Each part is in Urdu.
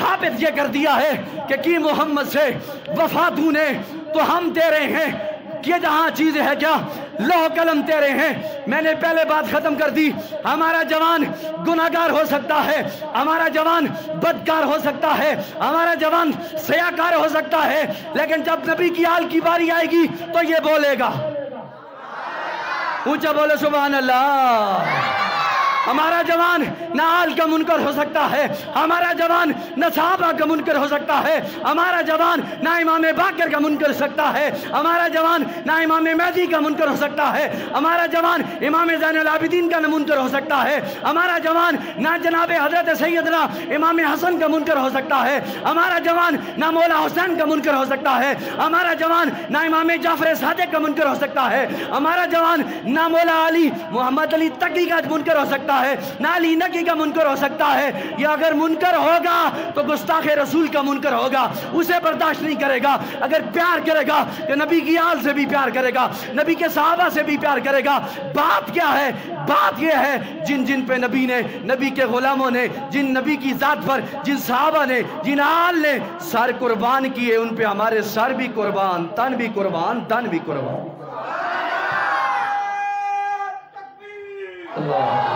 ثابت یہ کر دیا ہے کہ کی محمد سے وفا تو نے تو ہم تیرے ہیں، یہ جہاں چیزیں ہے کیا لوح قلم تیرے ہیں۔ میں نے پہلے بات ختم کر دی، ہمارا جوان گناہگار ہو سکتا ہے، ہمارا جوان بدکار ہو سکتا ہے، ہمارا جوان سیاکار ہو سکتا ہے، لیکن جب نبی کی آل کی باری آئے گی تو یہ بولے گا، اونچا بولے سبحان اللہ۔ ہمارا جوان نہ آل کا منکر ہو سکتا ہے، ہمارا جوان نہ صحابہ کا منکر ہو سکتا ہے، ہمارا جوان نہ امام باقر کا منکر ہو سکتا ہے، ہمارا جوان نہ امام مہدی کا منکر ہو سکتا ہے، ہمارا جوان امام زین العابدین کا منکر ہو سکتا ہے، ہمارا جوان نہ جناب حضرت سیدنا امام حسن کا منکر ہو سکتا ہے، ہمارا جوان نہ مولا حسین کا منکر ہو سکتا ہے، ہمارا جوان نہ امام جعفر صادق کا منکر ہو سکتا ہے، ہمارا جوان نہ مولا علی محمد علی تقی کا منکر ہو سکتا ہے، نہ علی نقی کا منکر ہو سکتا ہے۔ یا اگر منکر ہوگا تو گستاخ رسول کا منکر ہوگا، اسے برداشت نہیں کرے گا۔ اگر پیار کرے گا کہ نبی کی آل سے بھی پیار کرے گا، نبی کے صحابہ سے بھی پیار کرے گا۔ بات کیا ہے؟ بات یہ ہے جن جن پہ نبی نے، نبی کے غلاموں نے، جن نبی کی ذات پر، جن صحابہ نے، جن آل نے سر قربان کیے، ان پہ ہمارے سر بھی قربان، تن بھی قربان، دن بھی قربان۔ اللہ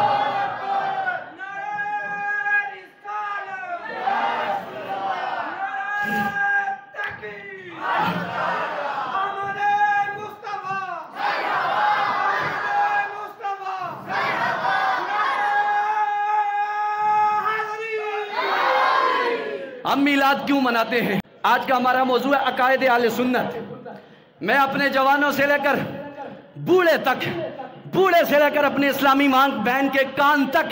ہم میلاد کیوں مناتے ہیں؟ آج کا ہمارا موضوع ہے عقائد اہل سنت۔ میں اپنے جوانوں سے لے کر بوڑھے تک، بوڑھے سے لے کر اپنے اسلامی ماں بہن کے کان تک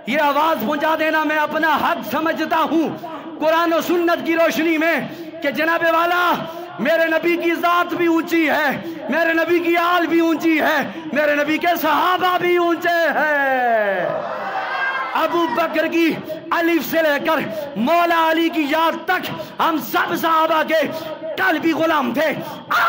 یہ آواز پہنچا دینا میں اپنا حق سمجھتا ہوں قرآن و سنت کی روشنی میں کہ جناب والا میرے نبی کی ذات بھی اونچی ہے، میرے نبی کی آل بھی اونچی ہے، میرے نبی کے صحابہ بھی اونچے ہیں۔ ابو بکر کی الف سے لے کر مولا علی کی یاد تک ہم سب صحابہ کے کل بھی غلام تھے،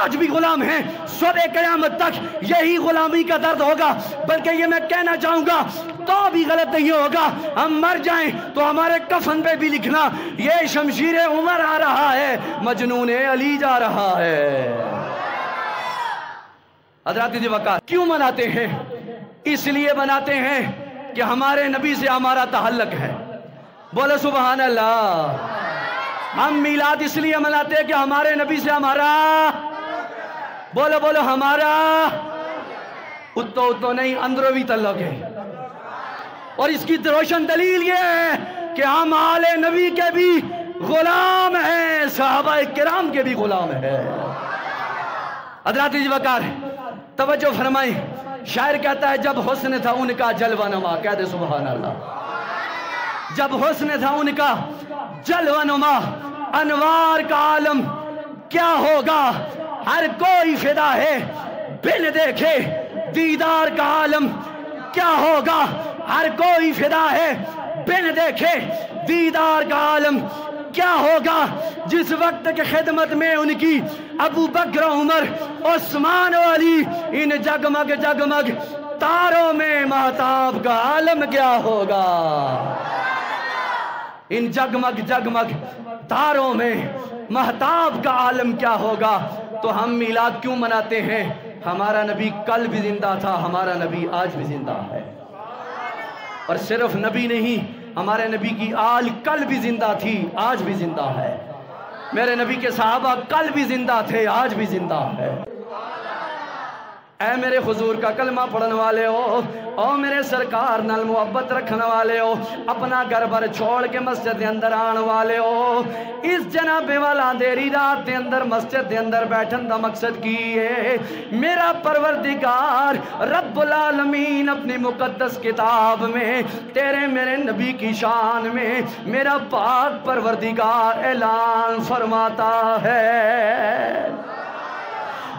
آج بھی غلام ہیں، صبح قیامت تک یہی غلامی کا درد ہوگا۔ بلکہ یہ میں کہنا چاہوں گا تو بھی غلط نہیں ہوگا، ہم مر جائیں تو ہمارے کفن پہ بھی لکھنا یہ شمشیر عمر آ رہا ہے، مجنون علی جا رہا ہے۔ حضرات دی وقار کیوں مناتے ہیں؟ اس لیے مناتے ہیں کہ ہمارے نبی سے ہمارا تعلق ہے۔ بولے سبحان اللہ۔ ہم میلاد اس لیے مناتے ہیں کہ ہمارے نبی سے ہمارا، بولو بولو، ہمارا اتو نہیں اندروی تعلق ہے۔ اور اس کی روشن دلیل یہ ہے کہ ہم آل نبی کے بھی غلام ہیں، صحابہ کرام کے بھی غلام ہیں۔ حضرات جی وقار توجہ فرمائیں، شاعر کہتا ہے جب حسن تھا ان کا جلوہ نما، کہہ دے سبحان اللہ۔ جب حسن تھا ان کا جلوہ نما، انوار کا عالم کیا ہوگا، ہر کوئی فدا ہے بن دیکھے دیدار کا عالم کیا ہوگا، ہر کوئی فدا ہے بن دیکھے دیدار کا عالم کیا ہوگا۔ جس وقت کے خدمت میں ان کی ابو بکر عمر عثمان و علی، ان جگمگ جگمگ تاروں میں مہتاب کا عالم کیا ہوگا، ان جگمگ جگمگ تاروں میں مہتاب کا عالم کیا ہوگا۔ تو ہم میلاد کیوں مناتے ہیں؟ ہمارا نبی کل بھی زندہ تھا، ہمارا نبی آج بھی زندہ ہے۔ اور صرف نبی نہیں، ہمارے نبی کی آل کل بھی زندہ تھی، آج بھی زندہ ہے۔ میرے نبی کے صحابہ کل بھی زندہ تھے، آج بھی زندہ ہے۔ اے میرے حضور کا کلمہ پڑھن والے ہو، او میرے سرکار نال محبت رکھنے والے ہو، اپنا گھر بار چھوڑ کے مسجد دے اندر آن والے ہو، اس جناب والا دیری رات دے اندر مسجد دے اندر بیٹھن دا مقصد کی ہے؟ میرا پروردگار رب العالمین اپنی مقدس کتاب میں تیرے میرے نبی کی شان میں میرا پاک پروردگار اعلان فرماتا ہے،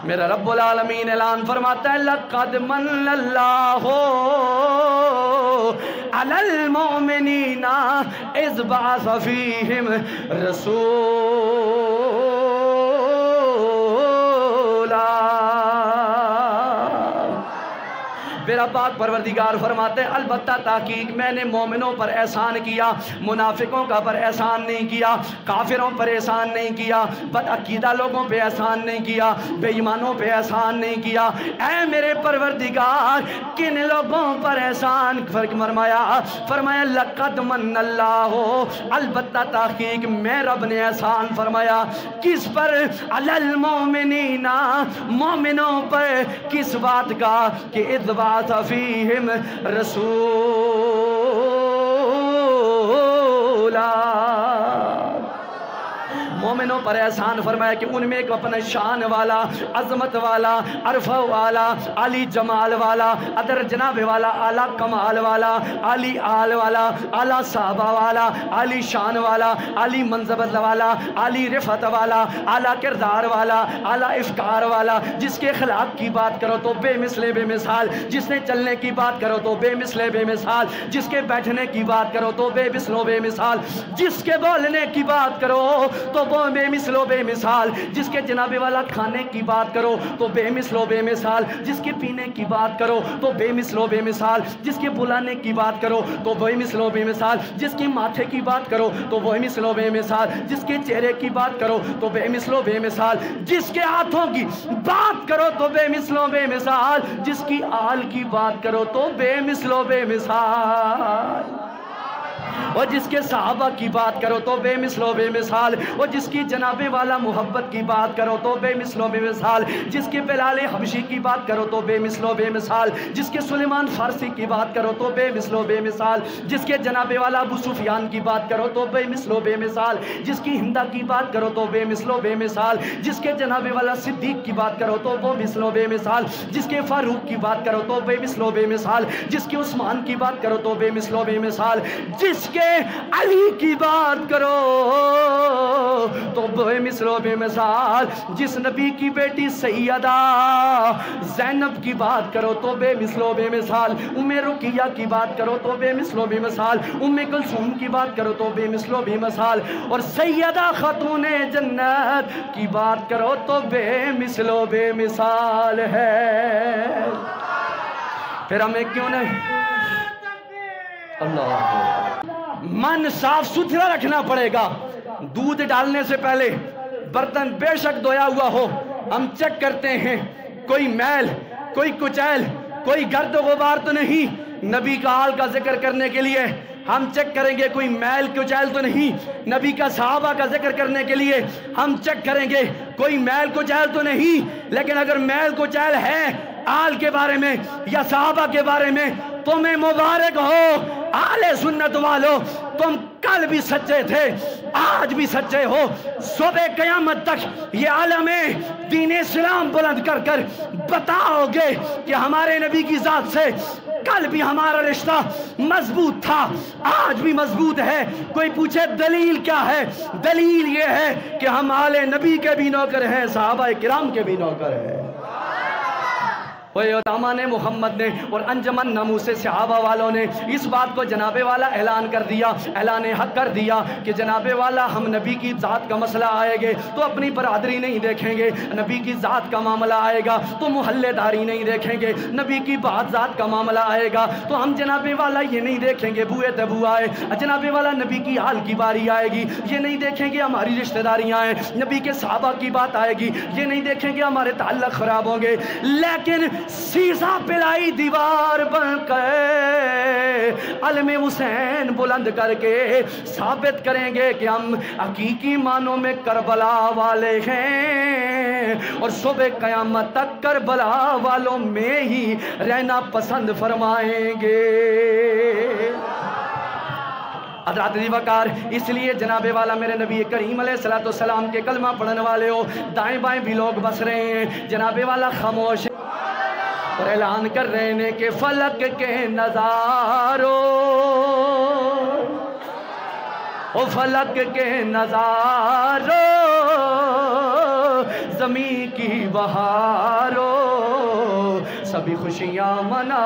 میرا رب العالمین اعلان فرماتا ہے لَقَدْ مَنَّ اللَّهُ عَلَى الْمُؤْمِنِينَ إِذْ بَعَثَ فِيهِمْ رَسُولًا میرا پاک پروردگار فرماتے ہیں البتہ تحقیق میں نے مومنوں پر احسان کیا، منافقوں کا پر احسان نہیں کیا، کافروں پر احسان نہیں کیا، بد عقیدہ لوگوں پہ احسان نہیں کیا، بے ایمانوں پہ احسان نہیں کیا۔ اے میرے پروردگار کن لوگوں پر احسان فرمایا لقد من اللہ، البتہ تحقیق میں رب نے احسان فرمایا کس پر؟ علی المومنین، مومنوں پر۔ کس بات کا؟ کہ اذ بعث فیہم رسولا، مومنوں پر احسان فرمایا کہ ان میں ایک اپنا شان والا، عظمت والا، عرفہ والا، عالی جمال والا، ادر جناب والا، اعلیٰ کمال والا، عالی آل والا، اعلیٰ صحابہ والا، عالی شان والا، عالی منزبت والا، عالی رفعت والا، اعلیٰ کردار والا، اعلیٰ افکار والا، جس کے اخلاق کی بات کرو تو بے مثل بے مثال، جس نے چلنے کی بات کرو تو بے مثل بے مثال، جس کے بیٹھنے کی بات کرو تو بے مثل و بے مثال، جس کے بولنے کی بات کرو تو بے مثل و بے مثال، جس کے جناب والا کھانے کی بات کرو تو بے مثل و بے مثال، جس کے پینے کی بات کرو تو بے مثل و بے مثال، جس کے بلانے کی بات کرو تو بے مثل و بے مثال، جس کے ماتھے کی بات کرو تو بے مثل و بے مثال، جس کے چہرے کی بات کرو تو بے مثل و بے مثال، جس کے ہاتھوں کی بات کرو تو بے مثل و بے مثال، جس کی آل کی بات کرو تو بے مثل و بے مثال، اور جس کے صحابہ کی بات کرو تو بے مثل و بے مثال، اور جس کی جناب والا محبت کی بات کرو تو بے مثل و بے مثال، جس کے بلال حبشی کی بات کرو تو بے مثل و بے مثال، جس کے سلیمان فارسی کی بات کرو تو بے مثل و بے مثال، جس کے جناب والا ابو سفیان کی بات کرو تو بے مثل و بے مثال، جس کی ہندہ کی بات کرو تو بے مثل و بے مثال، جس کے جناب والا صدیق کی بات کرو تو وہ مثل و بے مثال، جس کے فاروق کی بات کرو تو بے مثل و بے مثال، جس کے عثمان کی بات کرو تو بے مثل و بے مثال، جس کے علی کی بات کرو تو بے مثل و بے مثال، جس نبی کی بیٹی سیدہ زینب کی بات کرو تو بے مثل و بے مثال، ام رقیہ کی بات کرو تو بے مثل و بے مثال، ام کلثوم کی بات کرو تو بے مثل و بے مثال، اور سیدہ خاتون جنت کی بات کرو تو بے مثل و بے مثال ہے۔ پھر ہمیں کیوں نہیں اللہ من صاف ستھرا رکھنا پڑے گا۔ دودھ ڈالنے سے پہلے برتن بے شک دھویا ہوا ہو، ہم چیک کرتے ہیں کوئی میل، کوئی کچیل، کوئی گرد و غبار تو نہیں۔ نبی کا حال کا ذکر کرنے کے لیے ہم چیک کریں گے کوئی میل کچیل تو نہیں۔ نبی کا صحابہ کا ذکر کرنے کے لیے ہم چیک کریں گے کوئی میل کچیل تو نہیں۔ لیکن اگر میل کچیل ہے آل کے بارے میں یا صحابہ کے بارے میں، تمہیں مبارک ہو آل سنت والو، تم کل بھی سچے تھے، آج بھی سچے ہو، صبح قیامت تک یہ عالم دین اسلام بلند کر کر بتاؤ گے کہ ہمارے نبی کی ذات سے کل بھی ہمارا رشتہ مضبوط تھا، آج بھی مضبوط ہے۔ کوئی پوچھے دلیل کیا ہے؟ دلیل یہ ہے کہ ہم آل نبی کے بھی نوکر ہیں، صحابہ کرام کے بھی نوکر ہیں۔ دامان محمد نے اور انجمن ناموس صحابہ والوں نے اس بات کو جناب والا اعلان کر دیا، اعلان حق کر دیا کہ جناب والا ہم نبی کی ذات کا مسئلہ آئے گے تو اپنی برادری نہیں دیکھیں گے، نبی کی ذات کا معاملہ آئے گا تو محلے داری نہیں دیکھیں گے، نبی کی بات ذات کا معاملہ آئے گا تو ہم جناب والا یہ نہیں دیکھیں گے بوئے تبو آئے، جناب والا نبی کی حال کی باری آئے گی، یہ نہیں دیکھیں گے ہماری رشتہ داریاں ہیں، نبی کے صحابہ کی بات آئے گی، یہ نہیں دیکھیں گے ہمارے تعلق خراب ہوں گے، لیکن سیسا پلائی دیوار بن کے علم حسین بلند کر کے ثابت کریں گے کہ ہم حقیقی معنوں میں کربلا والے ہیں اور صبح قیامت تک کربلا والوں میں ہی رہنا پسند فرمائیں گے۔ حضرات دی وقار، اس لیے جناب والا میرے نبی کریم علیہ السلام کے کلمہ پڑھنے والے ہو، دائیں بائیں بھی لوگ بس رہے ہیں، جناب والا خاموش اور اعلان کر رہے ہیں کہ فلک کے نظاروں، او فلک کے نظاروں، زمین کی بہاروں، سبھی خوشیاں منا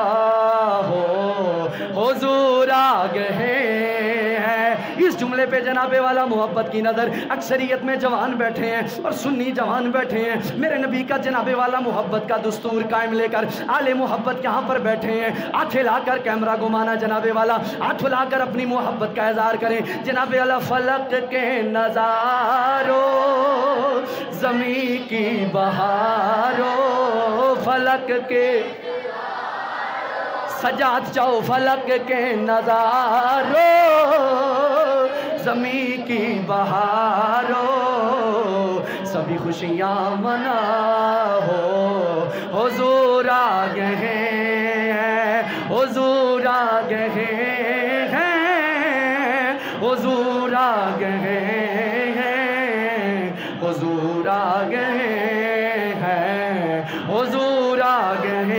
ہو، حضور آ گئے ہیں۔ اس جملے جملے پہ جناب والا محبت کی نظر، اکثریت میں جوان بیٹھے ہیں اور سنی جوان بیٹھے ہیں، میرے نبی کا جناب والا محبت کا دستور قائم لے کر آل محبت یہاں پر بیٹھے ہیں، ہاتھ ہلا کر کیمرہ گھمانا جناب والا، ہاتھ ہلا کر اپنی محبت کا اظہار کریں جناب والا۔ فلک کے نظاروں زمین کی بہاروں، فلک کے سجاد جاؤ، فلک کے نظاروں زمین کی بہاروں، سبھی خوشیاں منا ہو، حضور آ گئے ہیں، حضور آ گئے ہیں، حضور آ گئے ہیں، حضور آ گئے ہیں، حضور آ گئے ہیں۔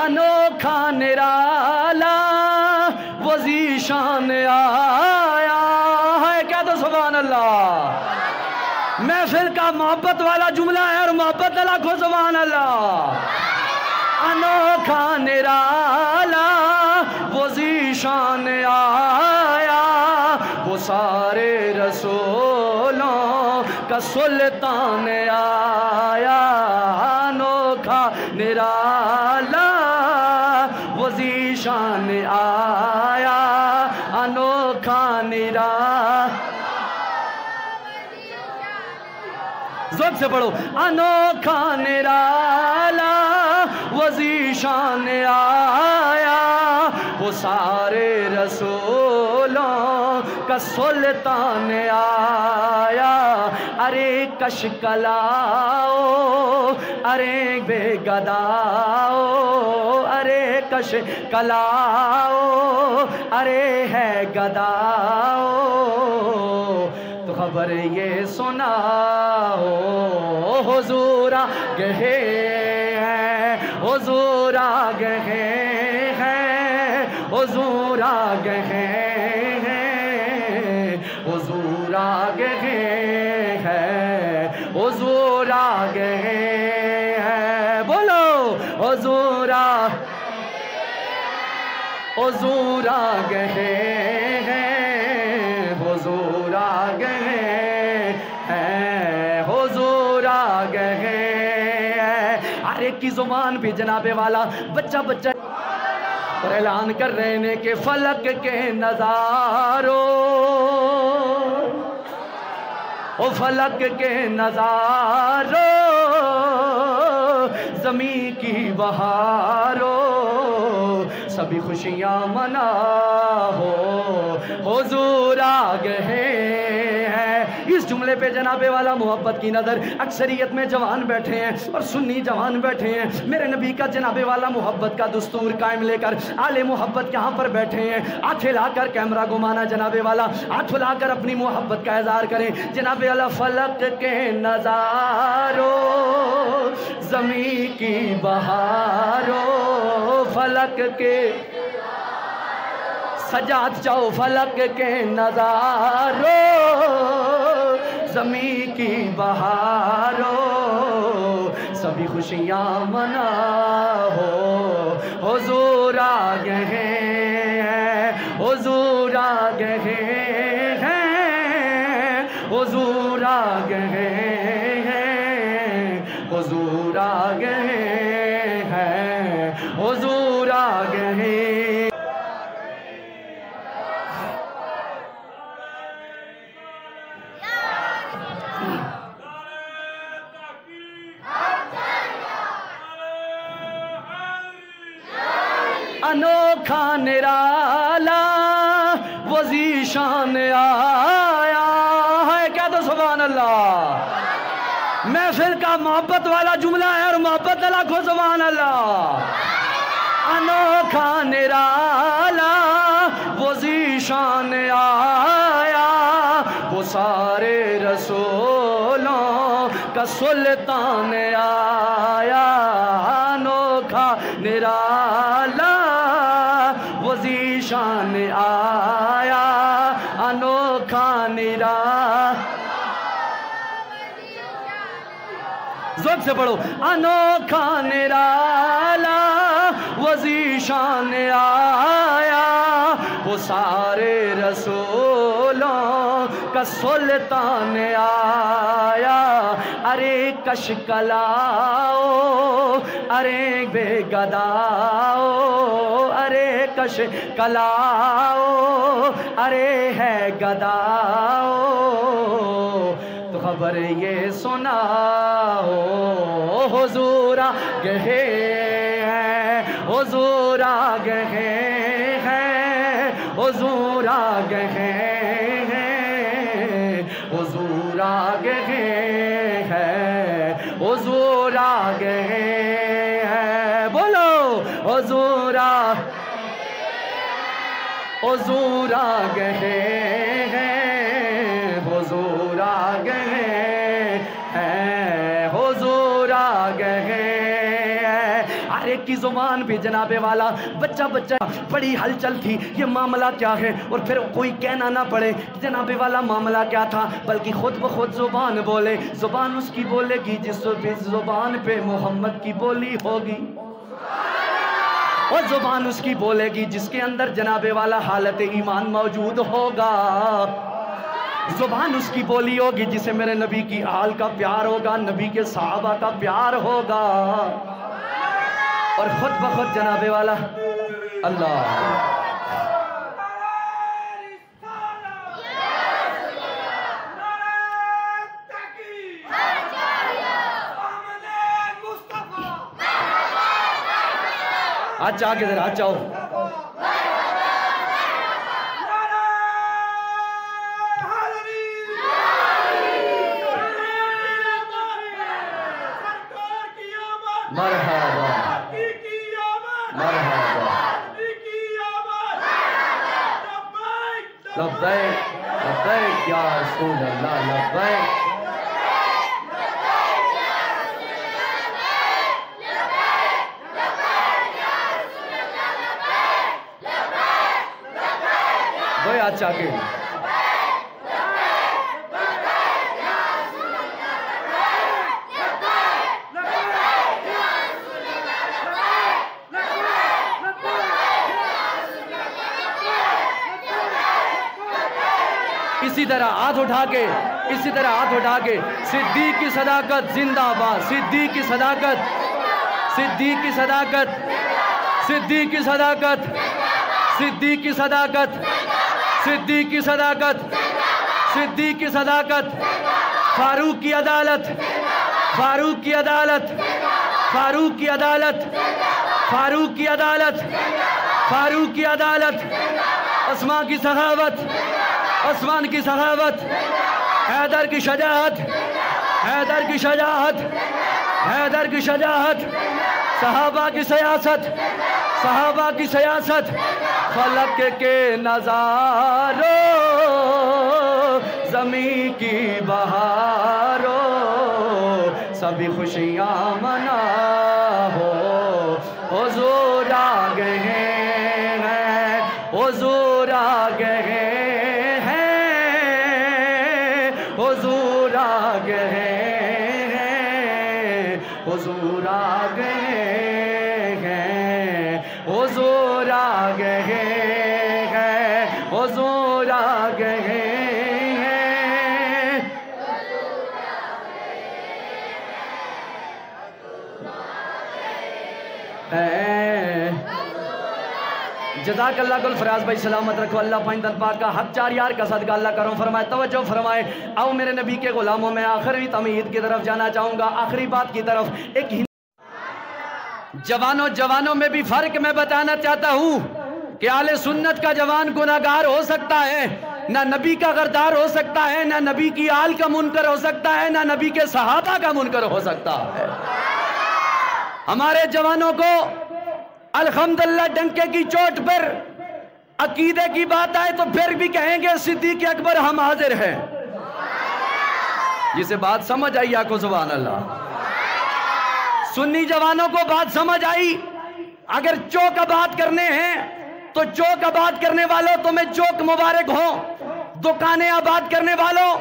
انوکھا نرالا وزی شان آیا ہے، کیا تو سبحان اللہ۔ محفل کا محبت والا جملہ ہے اور محبت اللہ کو سبحان اللہ۔ انوکھا نرالا وزی شان آیا، وہ سارے رسولوں کا سلطان آیا۔ انوکھا نرالا وزی شان آیا، انوکھا نرالا، زور سے پڑھو، انوکھا نرالا وزی شان آیا، وہ سارے رسولوں کا سلطان آیا۔ ارے کش کلاؤ، ارے بے گداؤ، ارے کش کلاؤ، ارے ہے گداؤ، تو خبر یہ سناؤ، حضور آ گئے ہیں، حضور آ گئے ہیں، حضور آ گئے ہیں، حضور آ گئے ہیں، حضور آ گئے ہیں، بولو حضور آ، حضور آ گئے ہیں، حضور آ گئے ہیں، حضور آ گئے ہیں۔ ہر ایک کی زبان پہ جناب والا بچہ بچہ اور اعلان کر رہے ہیں کہ فلک کے نظاروں، او فلک کے نظاروں زمین کی بہاروں، سبھی خوشیاں منا ہو، حضور آ گئے ہیں۔ اس جملے پہ جناب والا محبت کی نظر، اکثریت میں جوان بیٹھے ہیں اور سنی جوان بیٹھے ہیں، میرے نبی کا جناب والا محبت کا دستور قائم لے کر آل محبت یہاں پر بیٹھے ہیں، ہاتھ ہلا کر کیمرہ گھمانا جناب والا، ہاتھ ہلا کر اپنی محبت کا اظہار کریں جناب والا۔ فلک کے نظاروں زمین کی بہاروں، فلک کے سجاد جاؤ، فلک کے نظاروں زمین کی بہاروں، سبھی خوشیاں منا ہو، حضور آ گئے ہیں، حضور آ گئے ہیں، حضور آ گئے ہیں، حضور آ گئے ہیں، حضور آ گئے ہیں۔ انوکھا نرالا وزی شان آیا ہے، کیا تو سبحان اللہ۔ محفل کا محبت والا جملہ ہے اور محبت اللہ کو سبحان اللہ۔ انوکھا نرالا وزی شان آیا، وہ سارے رسولوں کا سلطان آیا۔ انوکھا نرالا وزی شان آیا، انوکھا نرالا ذوق سے پڑھو انوکھا نرالا وزیشان آیا وہ سارے رسولوں کا سلطان آیا ارے کش کلاؤ ارے بے گداؤ ارے کش کلاؤ ارے ہے گداؤ تو خبر یہ سناؤ حضور آگے ہیں حضور آگے ہیں حضور آگے ہیں حضور آگے ہیں حضور آگے ہیں بولو حضور حضور آگے ہیں حضور آگے ہیں حضور آگے ہیں ہر ایک کی زبان بھی جناب والا بچہ بچہ بڑی ہلچل تھی یہ معاملہ کیا ہے اور پھر کوئی کہنا نہ پڑے جناب والا معاملہ کیا تھا بلکہ خود بخود زبان بولے زبان اس کی بولے گی جس زبان پہ محمد کی بولی ہوگی اور زبان اس کی بولے گی جس کے اندر جناب والا حالت ایمان موجود ہوگا زبان اس کی بولی ہوگی جسے میرے نبی کی آل کا پیار ہوگا نبی کے صحابہ کا پیار ہوگا اور خود بخود جناب والا اللہ آج آگے ذرا آج جاؤ مرحبا مرحبا لبیک لبیک یا رسول اللہ لبیک کوئی آج آگے اسی طرح ہاتھ اٹھا کے اسی طرح ہاتھ اٹھا کے صدیق کی صداقت زندہ باد صدیق کی صداقت صدیق کی صداقت صدیق کی صداقت صدیق کی صداقت صدیق کی صداقت صدیق کی صداقت فاروق کی عدالت فاروق کی عدالت فاروق کی عدالت فاروق کی عدالت فاروق کی عدالت عثمان کی سخاوت عثمان کی سخاوت حیدر کی شجاعت حیدر کی شجاعت حیدر کی شجاعت صحابہ کی سیاست صحابہ کی سیاست فلک کے نظاروں زمین کی بہاروں سبھی خوشیاں منا ہو حضور آگے ہیں حضور آگے ہیں حضور آگے ہیں حضور آگے ہیں حضور آگے ہیں حضور آگے ہیں جزاک اللہ گل فراز بھائی سلامت رکھو اللہ پائندن پاک کا حق چار یار کا صدقہ اللہ کروں فرمائے توجہ فرمائے آؤ میرے نبی کے غلاموں میں آخری تمہید کی طرف جانا چاہوں گا آخری بات کی طرف ایک جوانوں میں بھی فرق میں بتانا چاہتا ہوں کہ اہل سنت کا جوان گناہگار ہو سکتا ہے نہ نبی کا غردار ہو سکتا ہے نہ نبی کی آل کا منکر ہو سکتا ہے نہ نبی کے صحابہ کا منکر ہو سکتا ہے ہمارے جوانوں کو الحمدللہ ڈنکے کی چوٹ پر عقیدے کی بات آئے تو پھر بھی کہیں گے صدیق اکبر ہم حاضر ہیں جسے بات سمجھ آئی آپ کو سبحان اللہ سنی جوانوں کو بات سمجھ آئی اگر چوک آباد کرنے ہیں تو چوک آباد کرنے والوں تمہیں چوک مبارک ہوں دکانیں آباد کرنے والوں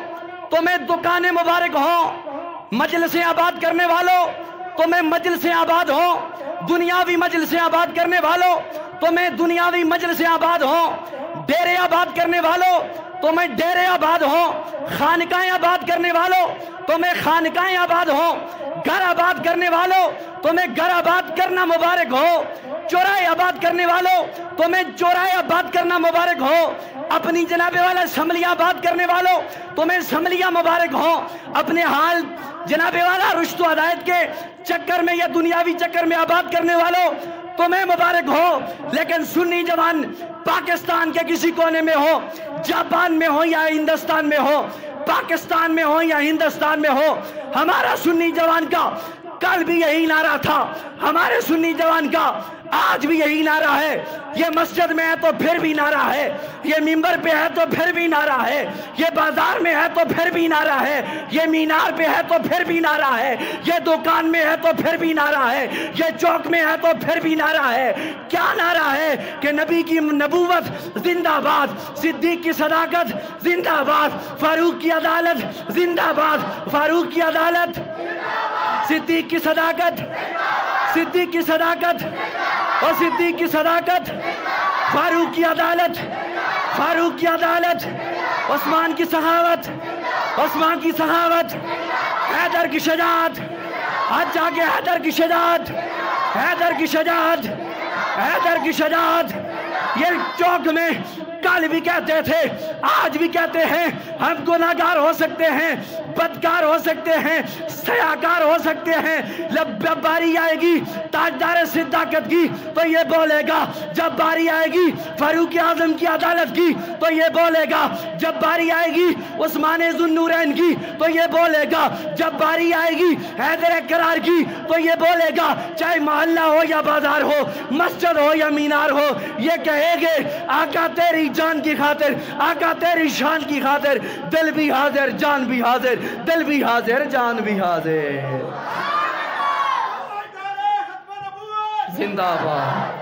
تمہیں دکانیں مبارک ہوں مجلسیں آباد کرنے والوں تمہیں مجلسیں آباد ہوں، دنیاوی مجلسیں آباد کرنے والوں تمہیں دنیاوی مجلسیں آباد ہوں، ڈیرے آباد کرنے والوں تمہیں ڈیرے آباد ہوں، خانقاہیں آباد کرنے والوں تمہیں خانقاہیں آباد ہوں، گھر آباد کرنے والوں تمہیں گھر آباد کرنا مبارک ہو، چوراہے آباد کرنے والوں تمہیں چوراہے آباد کرنا مبارک ہو، اپنی جناب والا اسمبلیاں آباد کرنے والوں تمہیں اسمبلیاں مبارک ہوں، اپنے حال جناب والا رشد و ہدایت کے چکر میں یا دنیاوی چکر میں آباد کرنے والوں تمہیں مبارک ہو۔ لیکن سنی جوان پاکستان کے کسی کونے میں ہو، جاپان میں ہو یا ہندوستان میں ہو، پاکستان میں ہو یا ہندوستان میں ہو، ہمارا سنی جوان کا کل بھی یہی نعرہ تھا، ہمارے سنی جوان کا آج بھی یہی نعرہ ہے، یہ مسجد میں ہے تو پھر بھی نعرہ ہے، یہ منبر پہ ہے تو پھر بھی نعرہ ہے، یہ بازار میں ہے تو پھر بھی نعرہ ہے، یہ مینار پہ ہے تو پھر بھی نعرہ ہے، یہ دکان میں ہے تو پھر بھی نعرہ ہے، یہ چوک میں ہے تو پھر بھی نعرہ ہے۔ کیا نعرہ ہے کہ نبی کی نبوت زندہ باد، صدیق کی صداقت زندہ باد، فاروق کی عدالت زندہ باد، فاروق کی عدالت، صدیق کی صداقت، صدیق کی صداقت اور صدیق کی صداقت، فاروق کی عدالت، فاروق کی عدالت، عثمان کی سخاوت، عثمان کی سخاوت، حیدر کی شجاعت، آج جا کے حیدر کی شجاعت، حیدر کی شجاعت، حیدر کی شجاعت۔ یہ چوک میں کل بھی کہتے تھے، آج بھی کہتے ہیں، ہم گناہگار ہو سکتے ہیں، بدکار ہو سکتے ہیں، سیاکار ہو سکتے ہیں، جب باری آئے گی تاجدار صداقت کی تو یہ بولے گا، جب باری آئے گی فاروق اعظم کی عدالت کی تو یہ بولے گا، جب باری آئے گی عثمان ذو النورین کی تو یہ بولے گا، جب باری آئے گی حیدر کرار کی تو یہ بولے گا، چاہے محلہ ہو یا بازار ہو، مسجد ہو یا مینار ہو، یہ کہے گے آقا تیری جان کی خاطر، آقا تیری شان کی خاطر، دل بھی حاضر جان بھی حاضر، دل بھی حاضر جان بھی حاضر۔ زندہ باد۔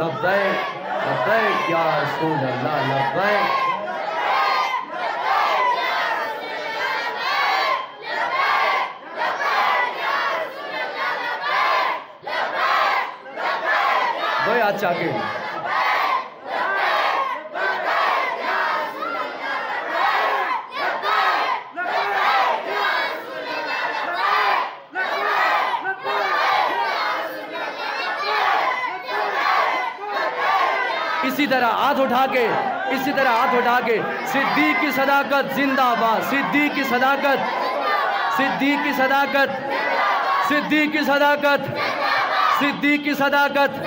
لبیک لبیک یا رسول اللہ لبیک بھائی اچھا کے اسی طرح ہاتھ اٹھا کے صدیق کی صداقت زندہ باد صدیق کی صداقت صدیق کی صداقت صدیق کی صداقت صدیق کی صداقت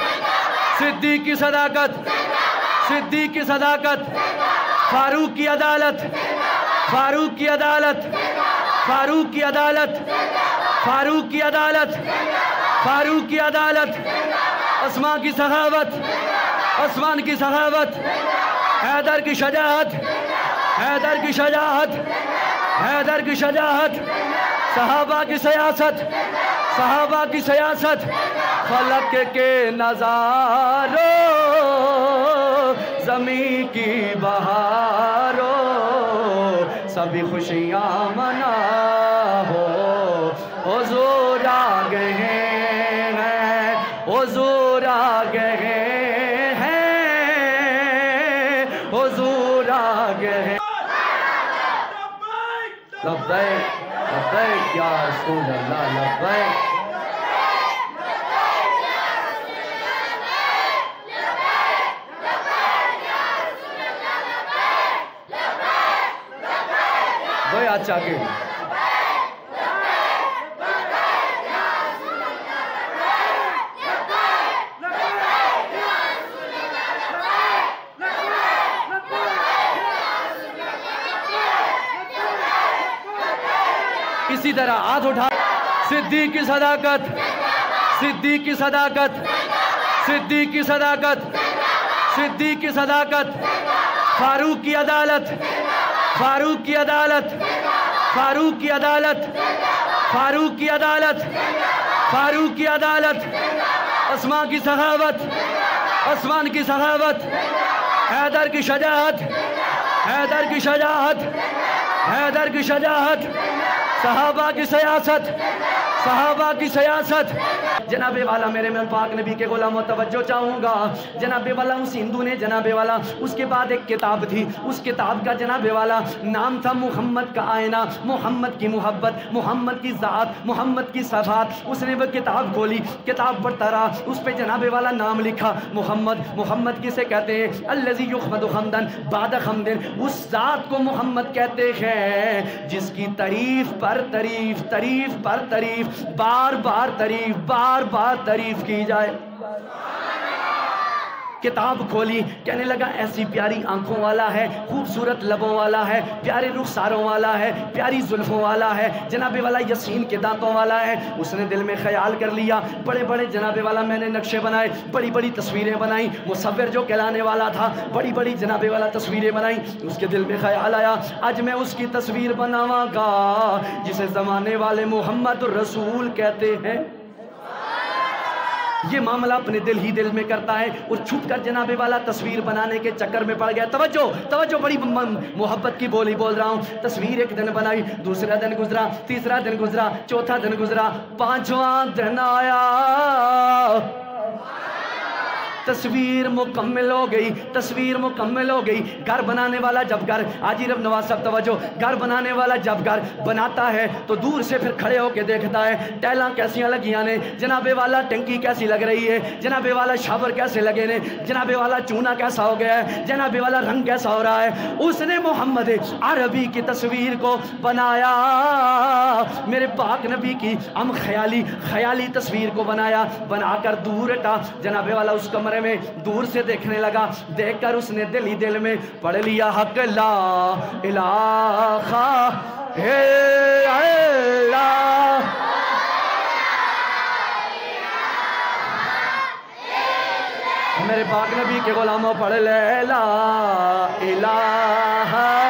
صدیق کی صداقت صدیق کی صداقت فاروق کی عدالت فاروق کی عدالت فاروق کی عدالت فاروق کی عدالت فاروق کی عدالت اسماء کی سخاوت عثمان کی سخاوت حیدر کی شجاعت حیدر کی شجاعت حیدر کی شجاعت صحابہ کی سیاست صحابہ کی سیاست فلک کے نظاروں زمین کی بہاروں سبھی خوشیاں منا ہو حضور آ گئے ہیں حضور آ گئے ہیں حضور آ گئے ہیں لبیک لبیک یا رسول اللہ لبیک بھائی اچھا کے اسی طرح ہاتھ اٹھا صدیق کی صداقت صدیق کی صداقت صدیق کی صداقت صدیق کی صداقت فاروق کی عدالت فاروق کی عدالت فاروق کی عدالت فاروق کی عدالت فاروق کی عدالت اسماء کی سخاوت عثمان کی سخاوت حیدر کی شجاعت حیدر کی شجاعت حیدر کی شجاعت صحابہ کی سیاست صحابہ کی سیاست جناب والا میرے میں پاک نبی کے غلاموں توجہ چاہوں گا جناب والا اس ہندو نے جناب والا اس کے بعد ایک کتاب تھی اس کتاب کا جناب والا نام تھا محمد کا آئینہ محمد کی محبت محمد کی ذات محمد کی صفات اس نے وہ کتاب کھولی کتاب پڑھتا رہا اس پہ جناب والا نام لکھا محمد محمد کسے کہتے ہیں الذی یحمد حمدن بعد حمدن اس ذات کو محمد کہتے ہیں جس کی تعریف پر تعریف تعریف پر تعریف بار بار تعریف کی جائے کتاب کھولی کہنے لگا ایسی پیاری آنکھوں والا ہے خوبصورت لبوں والا ہے پیارے رخساروں والا ہے پیاری زلفوں والا ہے جناب والا یسین کے دانتوں والا ہے اس نے دل میں خیال کر لیا بڑے بڑے جناب والا میں نے نقشے بنائے بڑی بڑی تصویریں بنائیں مصور جو کہلانے والا تھا بڑی بڑی جناب والا تصویریں بنائیں اس کے دل میں خیال آیا آج میں اس کی تصویر بناواں گا جسے زمانے والے محمد الرسول کہتے ہیں یہ معاملہ اپنے دل میں کرتا ہے اور چھپ کر جناب والا تصویر بنانے کے چکر میں پڑ گیا توجہ بڑی محبت کی بولی بول رہا ہوں تصویر ایک دن بنائی دوسرا دن گزرا تیسرا دن گزرا چوتھا دن گزرا پانچواں دن آیا تصویر مکمل ہو گئی گھر بنانے والا جب گھر آجی رب نواز صاحب توجہ گھر بنانے والا جب گھر بناتا ہے تو دور سے پھر کھڑے ہو کے دیکھتا ہے ٹیلاں کیسیاں لگیاں نے جناب والا ٹنکی کیسی لگ رہی ہے جناب والا شاور کیسے لگے نے جناب والا چونا کیسا ہو گیا ہے جناب والا رنگ کیسا ہو رہا ہے اس نے محمد عربی کی تصویر کو بنایا میرے پاک نبی کی ہم خیالی تصویر کو بنا کر دور ہٹا جناب والا اس کمرے میں دور سے دیکھنے لگا دیکھ کر اس نے دل میں پڑھ لیا حق لا الہ الا اللہ میرے پاک نبی کے غلاموں پڑھ لے لا الہ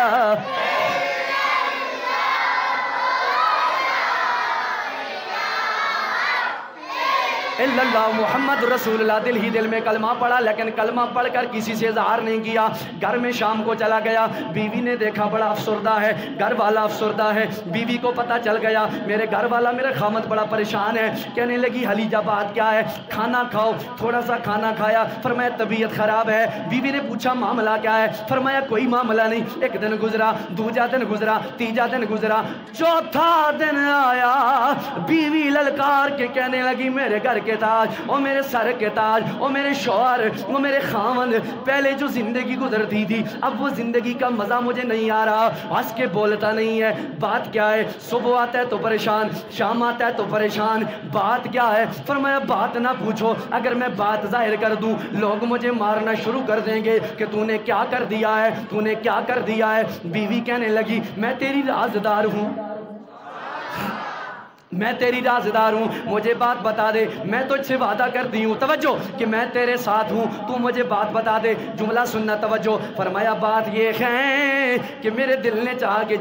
الا اللہ محمد رسول اللہ، دل ہی دل میں کلمہ پڑھا، لیکن کلمہ پڑھ کر کسی سے اظہار نہیں کیا۔ گھر میں شام کو چلا گیا، بیوی نے دیکھا بڑا افسردہ ہے، گھر والا افسردہ ہے، بیوی کو پتہ چل گیا میرے گھر والا میرا خامد بڑا پریشان ہے۔ کہنے لگی حلیجہ بات کیا ہے؟ کھانا کھاؤ۔ تھوڑا سا کھانا کھایا، فرمایا طبیعت خراب ہے۔ بیوی نے پوچھا معاملہ کیا ہے؟ فرمایا کوئی معاملہ نہیں۔ ایک دن گزرا، دوجا دن گزرا، تیجا دن گزرا، چوتھا دن آیا، بیوی للکار کے کہنے لگی میرے گھر کے تاج، او میرے سر کے تاج، او میرے شوہر، او میرے خاوند، پہلے جو زندگی گزرتی تھی اب وہ زندگی کا مزہ مجھے نہیں آ رہا، ہنس کے بولتا نہیں ہے، بات کیا ہے؟ صبح آتا ہے تو پریشان، شام آتا ہے تو پریشان، بات کیا ہے؟ فرمایا بات نہ پوچھو، اگر میں بات ظاہر کر دوں لوگ مجھے مارنا شروع کر دیں گے کہ تو نے کیا کر دیا ہے، تو نے کیا کر دیا ہے۔ بیوی کہنے لگی میں تیری رازدار ہوں، میں تیری رازدار ہوں، مجھے بات بتا دے، میں تجھ سے وعدہ کرتی ہوں، توجہ، کہ میں تیرے ساتھ ہوں، تو مجھے بات بتا دے۔ جملہ سننا، توجہ۔ فرمایا بات یہ ہے کہ میرے دل نے چاہا کہ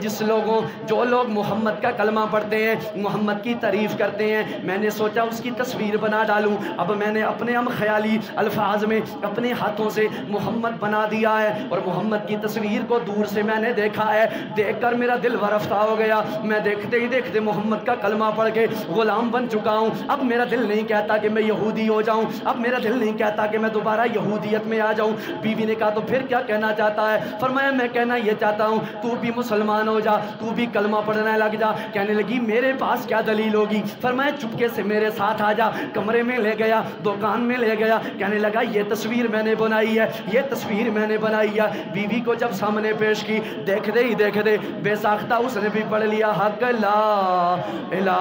جو لوگ محمد کا کلمہ پڑھتے ہیں، محمد کی تعریف کرتے ہیں، میں نے سوچا اس کی تصویر بنا ڈالوں۔ اب میں نے اپنے خیالی الفاظ میں اپنے ہاتھوں سے محمد بنا دیا ہے، اور محمد کی تصویر کو دور سے میں نے دیکھا ہے، دیکھ کر میرا دل ورفتہ ہو گیا۔ میں دیکھتے ہی دیکھتے محمد کا کلمہ پڑھ کے غلام بن چکا ہوں۔ اب میرا دل نہیں کہتا کہ میں یہودی ہو جاؤں، اب میرا دل نہیں کہتا کہ میں دوبارہ یہودیت میں آ جاؤں۔ بیوی نے کہا تو پھر کیا کہنا چاہتا ہے؟ فرمایا میں کہنا یہ چاہتا ہوں تو بھی مسلمان ہو جا، تو بھی کلمہ پڑھنے لگ جا۔ کہنے لگی میرے پاس کیا دلیل ہوگی؟ فرمایا چپکے سے میرے ساتھ آ جا۔ کمرے میں لے گیا، دکان میں لے گیا، کہنے لگا یہ تصویر میں نے بنائی ہے، یہ تصویر میں نے بنائی ہے۔ بیوی کو جب سامنے پیش کی، دیکھتے ہی دیکھتے بے ساختہ اس نے بھی پڑھ لیا حق لا الہ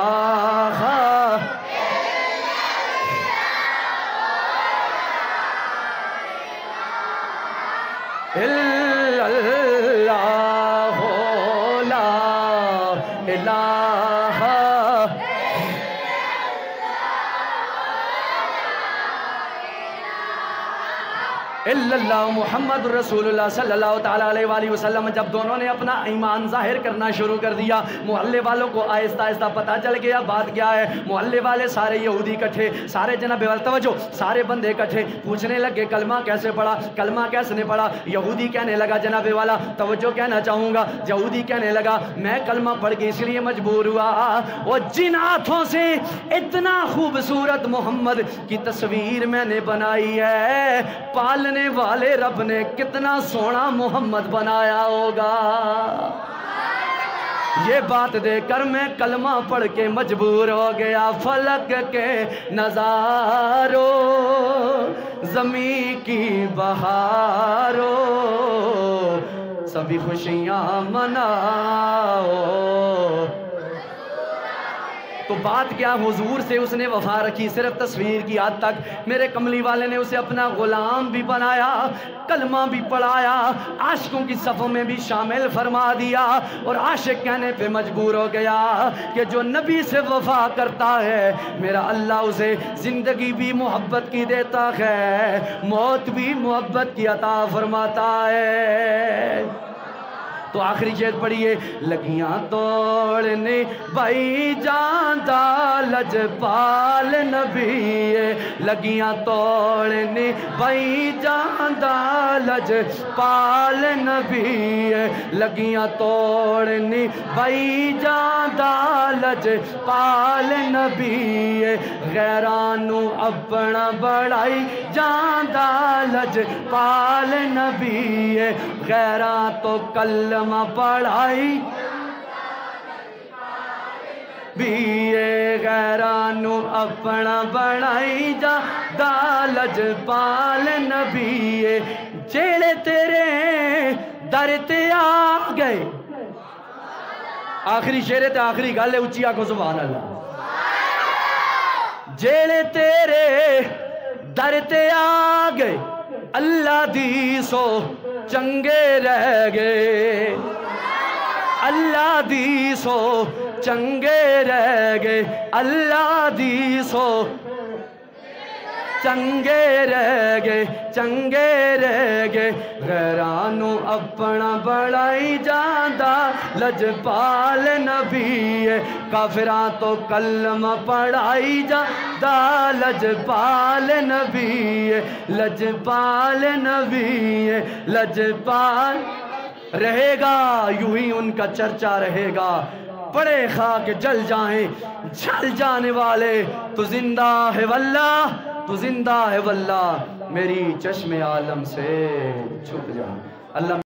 الا اللہ لا الہ الا اللہ محمد رسول اللہ صلی اللہ تعالیٰ علیہ وآلہ وسلم۔ جب دونوں نے اپنا ایمان ظاہر کرنا شروع کر دیا، محلے والوں کو آہستہ آہستہ پتہ چل گیا بات کیا ہے۔ محلے والے سارے یہودی کٹھے، سارے جناب توجہ، سارے بندے کٹھے، پوچھنے لگے کلمہ کیسے پڑھا، کلمہ کیسے نے پڑھا۔ یہودی کہنے لگا جناب والا توجہ کہنا چاہوں گا، یہودی کہنے لگا میں کلمہ پڑھ کے اس لیے مجبور ہوا، وہ جن ہاتھوں سے اتنا خوبصورت محمد کی تصویر میں نے بنائی ہے، پالنے والے رب نے کتنا سونا محمد بنایا ہوگا۔ یہ بات دیکھ کر میں کلمہ پڑھ کے مجبور ہو گیا۔ فلک کے نظاروں، زمین کی بہاروں، سبھی خوشیاں مناؤ۔ تو بات کیا، حضور سے اس نے وفا رکھی صرف تصویر کی حد تک۔ میرے کملی والے نے اسے اپنا غلام بھی بنایا، کلمہ بھی پڑھایا، عاشقوں کی صفوں میں بھی شامل فرما دیا، اور عاشق کہنے پہ مجبور ہو گیا کہ جو نبی سے وفا کرتا ہے میرا اللہ اسے زندگی بھی محبت کی دیتا ہے، موت بھی محبت کی عطا فرماتا ہے۔ تو آخری شعر پڑھیے، لگیاں توڑنے بھائی جاندہ لجپال نبی، لگیاں توڑنے بھائی جاندہ لجپال نبی، لگیاں توڑنے بھائی جاندہ لجپال نبی، غیرانو اپنا بڑائی جاندہ لجپال نبی، غیران تو کلمہ پڑھائی بھی، غیرانو اپنا بڑھائی جاندہ لجپال نبی، جیڑے تیرے در تے آ گئے۔ آخری شعر تے آخری گل ہے، اچھی آکھو سبحان اللہ۔ جیڑے تیرے در تے آ گئے، اللہ دی سو چنگے رہ گئے، اللہ دی سو چنگے رہ گئے، اللہ دی سو چنگے رہ گئے چنگے رہ گئے غیرانوں اپنا بڑائی جاندہ لجپال نبی ہے کافراں تو کلمہ پڑھائی جاندہ لجپال نبی ہے لجپال نبی ہے لجپال رہے گا یوں ہی ان کا چرچا رہے گا پڑے خاک جل جائیں جل جانے والے تو زندہ ہے واللہ تو زندہ ہے واللہ میری چشم عالم سے چھپ جا اللہ